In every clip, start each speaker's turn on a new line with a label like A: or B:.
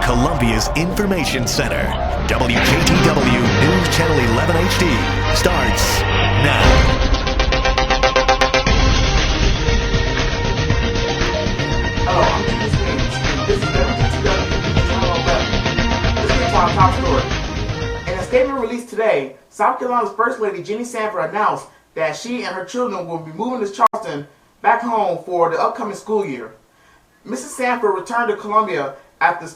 A: Columbia's Information Center. WJTW News Channel 11 HD starts now.
B: Hello, I'm Jimmy Stevens. This is WJTW Channel 11. Let's get to our top story. In a statement released today, South Carolina's First Lady Jenny Sanford announced that she and her children will be moving to Charleston back home for the upcoming school year. Mrs. Sanford returned to Columbia after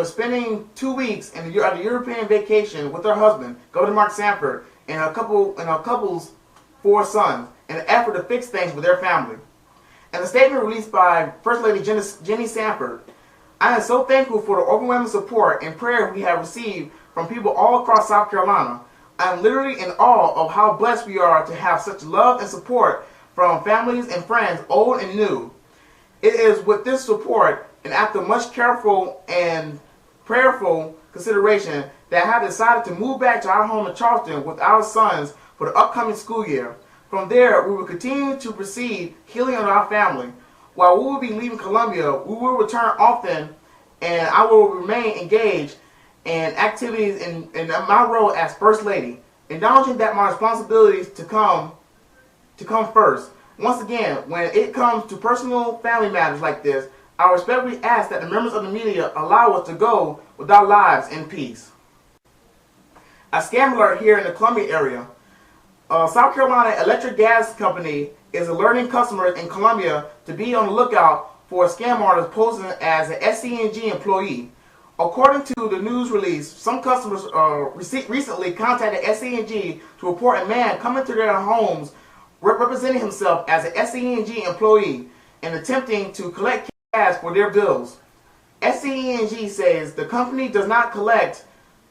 B: spending 2 weeks at the European vacation with her husband, Governor Mark Sanford, and her couple's 4 sons, in an effort to fix things with their family. In a statement released by First Lady Jenny Sanford, I am so thankful for the overwhelming support and prayer we have received from people all across South Carolina. I am literally in awe of how blessed we are to have such love and support from families and friends, old and new. It is with this support and after much careful and prayerful consideration that I have decided to move back to our home in Charleston with our sons for the upcoming school year. From there, we will continue to proceed healing of our family. While we will be leaving Columbia, we will return often, and I will remain engaged in activities in my role as First Lady, acknowledging that my responsibilities to come first. Once again, when it comes to personal family matters like this, I respectfully ask that the members of the media allow us to go with our lives in peace. A scam alert here in the Columbia area. South Carolina Electric Gas Company is alerting customers in Columbia to be on the lookout for a scam artist posing as an SCNG employee. According to the news release, some customers recently contacted SCNG to report a man coming to their homes representing himself as an SCNG employee and attempting to collect cash for their bills. SCNG says the company does not collect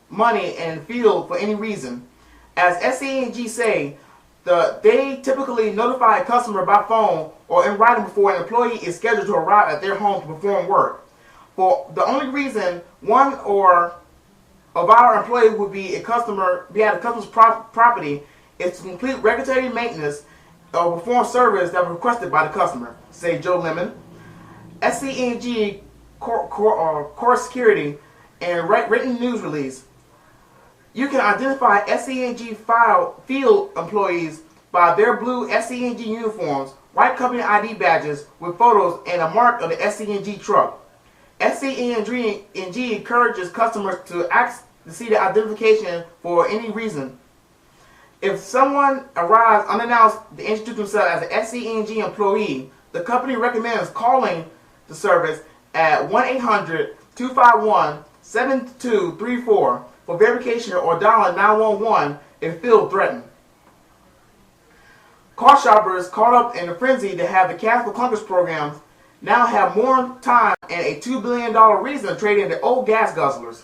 B: money in the field for any reason. As SCNG say, they typically notify a customer by phone or in writing before an employee is scheduled to arrive at their home to perform work. For the only reason one or of our employees would be at a customer's property is to complete regulatory maintenance or perform service that was requested by the customer, say Joe Lemon. SCNG Core Security and written news release. You can identify SCNG field employees by their blue SCNG uniforms, white company ID badges with photos and a mark of the SCNG truck. SCNG encourages customers to ask to see the identification for any reason. If someone arrives unannounced to introduce themselves as an SCNG employee, the company recommends calling the service at 1-800-251-7234 for verification or dialing 911 if feel threatened. Car shoppers caught up in a frenzy to have the cash for clunkers programs now have more time and a $2 billion reason to trade in the old gas guzzlers.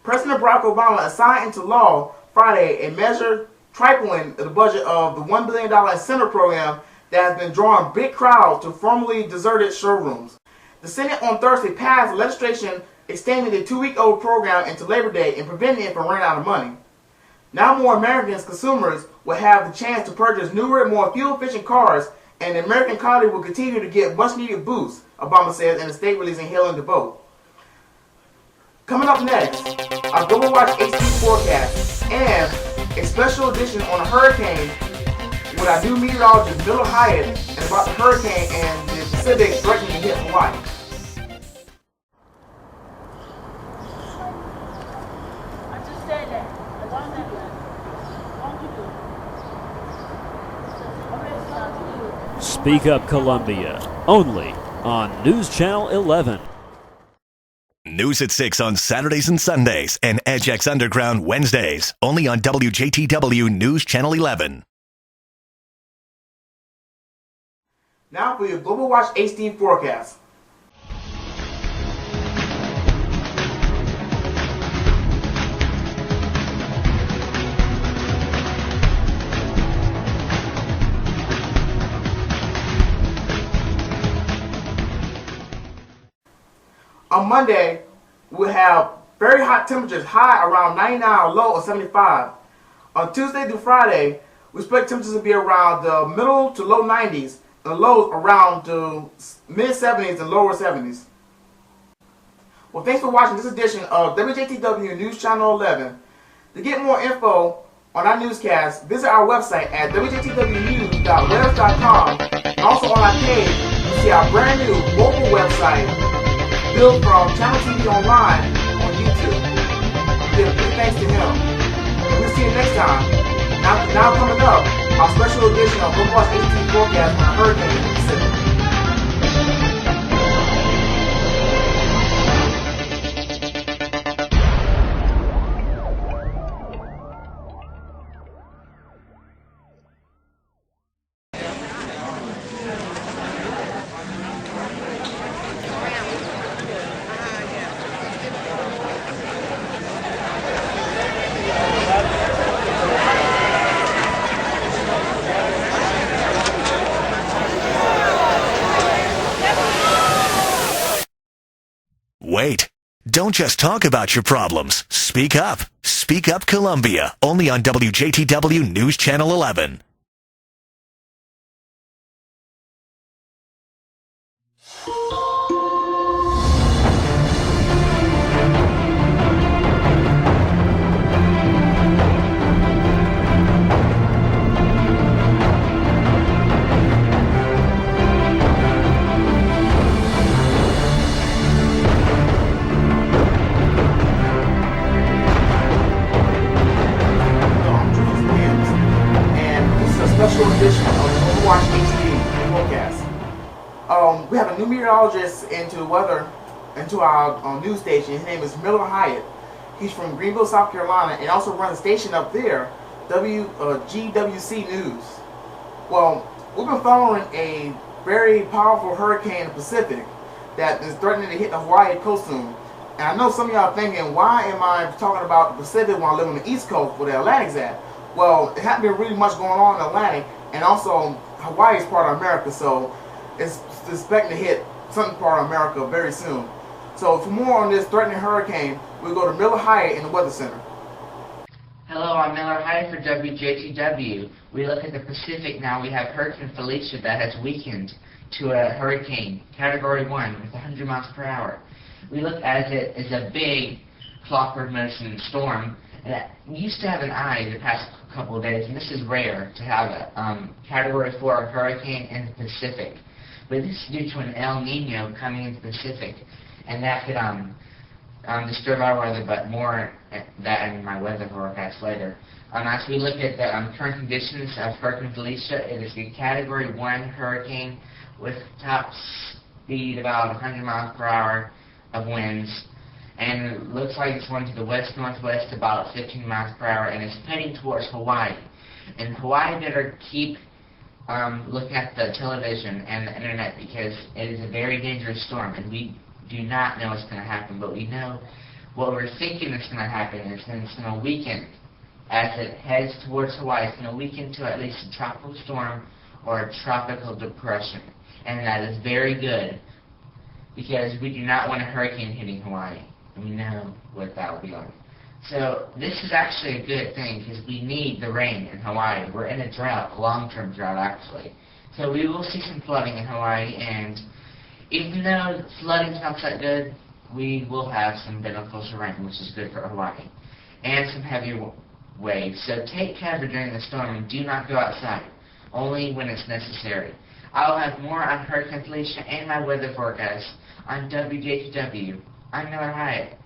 B: President Barack Obama signed into law Friday a measure tripling the budget of the $1 billion incentive program that has been drawing big crowds to formerly deserted showrooms. The Senate on Thursday passed legislation extending the 2-week-old program into Labor Day and preventing it from running out of money. Now more Americans consumers will have the chance to purchase newer, more fuel-efficient cars, and the American economy will continue to get much-needed boost, Obama says in a state release hailing the vote. Coming up next, our Global Watch HD forecast and a special edition on a hurricane with our new meteorologist, Miller Hyatt, and about the hurricane and the Pacific threatening to hit Hawaii.
C: Speak Up Columbia, only on News Channel 11.
A: News at 6 on Saturdays and Sundays and EdgeX Underground Wednesdays, only on WJTW News Channel 11.
B: Now for your Global Watch HD forecast. On Monday, we'll have very hot temperatures, high around 99, low of 75. On Tuesday through Friday, we expect temperatures to be around the middle to low 90s, and lows around the mid 70s and lower 70s. Well, thanks for watching this edition of WJTW News Channel 11. To get more info on our newscast, visit our website at wjtwnews.webs.com. Also on our page, you see our brand new mobile website built from Channel TV Online on YouTube. Give big thanks to him. And we'll see you next time. Now coming up, our special edition of Football's 18 forecast on a hurricane in the Pacific.
A: Wait. Don't just talk about your problems. Speak up. Speak Up Columbia. Only on WJTW News Channel 11.
B: Special edition of the Overwatch HD forecast. We have a new meteorologist into weather, into our news station. His name is Miller Hyatt. He's from Greenville, South Carolina, and also runs a station up there, GWC News. Well, we've been following a very powerful hurricane in the Pacific that is threatening to hit the Hawaii coast soon. And I know some of y'all are thinking, why am I talking about the Pacific when I live on the East Coast where the Atlantic's at? Well, it hasn't been really much going on in the Atlantic, and also Hawaii is part of America, so it's expecting to hit some part of America very soon. So for more on this threatening hurricane, we'll go to Miller Hyatt in the Weather Center.
D: Hello, I'm Miller Hyatt for WJTW. We look at the Pacific now. We have Hurricane Felicia that has weakened to a hurricane, Category 1 with 100 miles per hour. We look at it as a big clockwork motion storm that used to have an eye the past couple of days, and this is rare to have a Category 4 hurricane in the Pacific. But this is due to an El Nino coming into the Pacific, and that could disturb our weather, but more that in my weather forecast later. As we look at the current conditions of Hurricane Felicia, it is a Category 1 hurricane with top speed about 100 miles per hour of winds. And it looks like it's going to the west-northwest about 15 miles per hour, and it's heading towards Hawaii. And Hawaii better keep looking at the television and the internet, because it is a very dangerous storm, and we do not know what's going to happen, but we know what we're thinking is going to happen is it's going to weaken as it heads towards Hawaii. It's going to weaken to at least a tropical storm or a tropical depression, and that is very good, because we do not want a hurricane hitting Hawaii. We know what that will be like. So this is actually a good thing, because we need the rain in Hawaii. We're in a drought, a long-term drought actually. So we will see some flooding in Hawaii, and even though flooding's not that good, we will have some beneficial rain, which is good for Hawaii, and some heavy waves. So take cover during the storm and do not go outside, only when it's necessary. I'll have more on Hurricane Felicia and my weather forecast on WJTW. I'm Miller Hyatt.